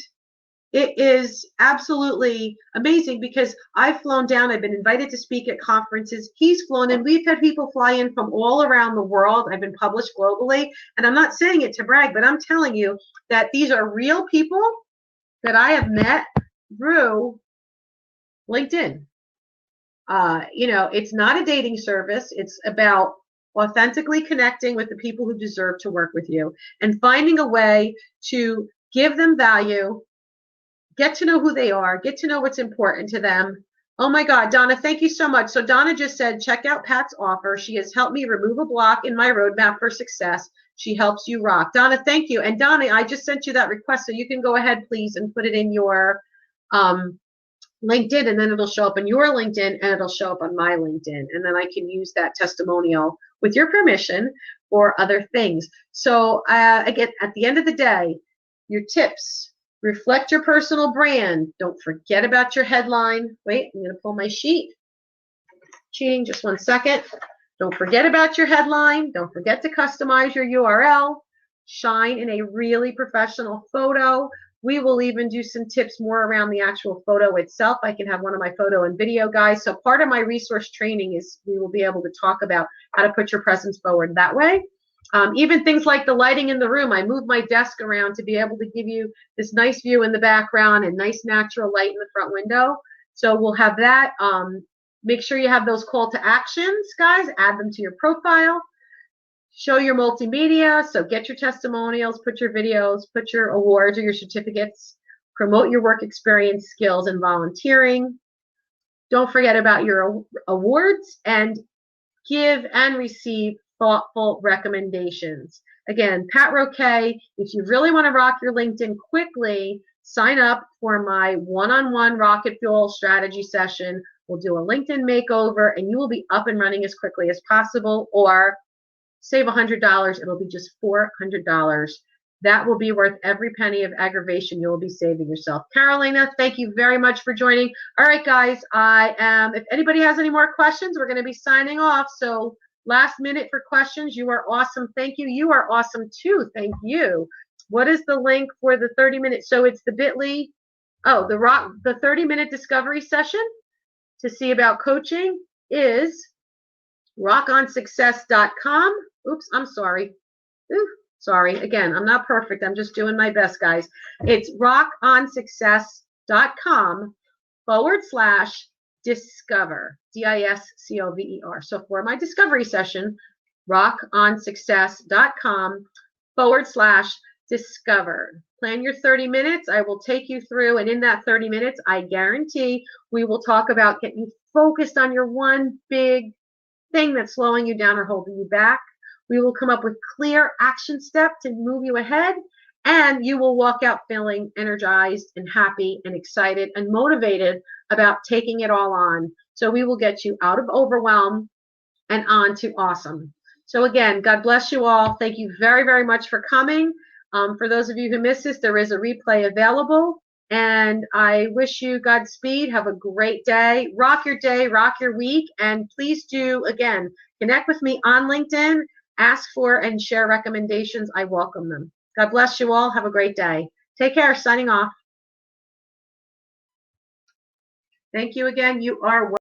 it is absolutely amazing because I've flown down. I've been invited to speak at conferences. He's flown in. We've had people fly in from all around the world. I've been published globally. And I'm not saying it to brag, but I'm telling you that these are real people that I have met through LinkedIn. It's not a dating service. It's about authentically connecting with the people who deserve to work with you and finding a way to give them value, get to know who they are, get to know what's important to them. Oh my God, Donna, thank you so much. So Donna just said, check out Pat's offer. She has helped me remove a block in my roadmap for success. She helps you rock. Donna, thank you. And Donna, I just sent you that request, so you can go ahead, please, and put it in your LinkedIn, and then it'll show up in your LinkedIn, and it'll show up on my LinkedIn. And then I can use that testimonial with your permission for other things. So again, at the end of the day, your tips. Reflect your personal brand. Don't forget about your headline. Wait, I'm going to pull my sheet. Cheating, just 1 second. Don't forget about your headline. Don't forget to customize your URL. Shine in a really professional photo. We will even do some tips more around the actual photo itself. I can have one of my photo and video guys. So part of my resource training is we will be able to talk about how to put your presence forward that way. Even things like the lighting in the room. I move my desk around to be able to give you this nice view in the background and nice natural light in the front window. So we'll have that. Make sure you have those call to actions, guys. Add them to your profile. Show your multimedia. So get your testimonials, put your videos, put your awards or your certificates. Promote your work experience, skills, and volunteering. Don't forget about your awards, and give and receive thoughtful recommendations. Again, Pat Roque, if you really want to rock your LinkedIn quickly, sign up for my one-on-one rocket fuel strategy session. We'll do a LinkedIn makeover, and you will be up and running as quickly as possible, or save $100. It'll be just $400. That will be worth every penny of aggravation you will be saving yourself. Carolina, thank you very much for joining. All right, guys, if anybody has any more questions, we're going to be signing off. So last minute for questions. You are awesome. Thank you. You are awesome too. Thank you. What is the link for the 30 minutes? So it's the bit.ly. Oh, the 30-minute discovery session to see about coaching is rockonsuccess.com. Oops, I'm sorry. Sorry. Again, I'm not perfect. I'm just doing my best, guys. It's rockonsuccess.com/discover. DISCOVER. So for my discovery session, rockonsuccess.com/discover. Plan your 30 minutes. I will take you through, and in that 30 minutes, I guarantee we will talk about getting you focused on your one big thing that's slowing you down or holding you back. We will come up with clear action steps to move you ahead, and you will walk out feeling energized and happy and excited and motivated about taking it all on. So we will get you out of overwhelm and on to awesome. So again, God bless you all. Thank you very, very much for coming. For those of you who missed this, there is a replay available. And I wish you Godspeed. Have a great day, rock your week. And please do, again, connect with me on LinkedIn, ask for and share recommendations. I welcome them. God bless you all. Have a great day. Take care. Signing off. Thank you again. You are welcome.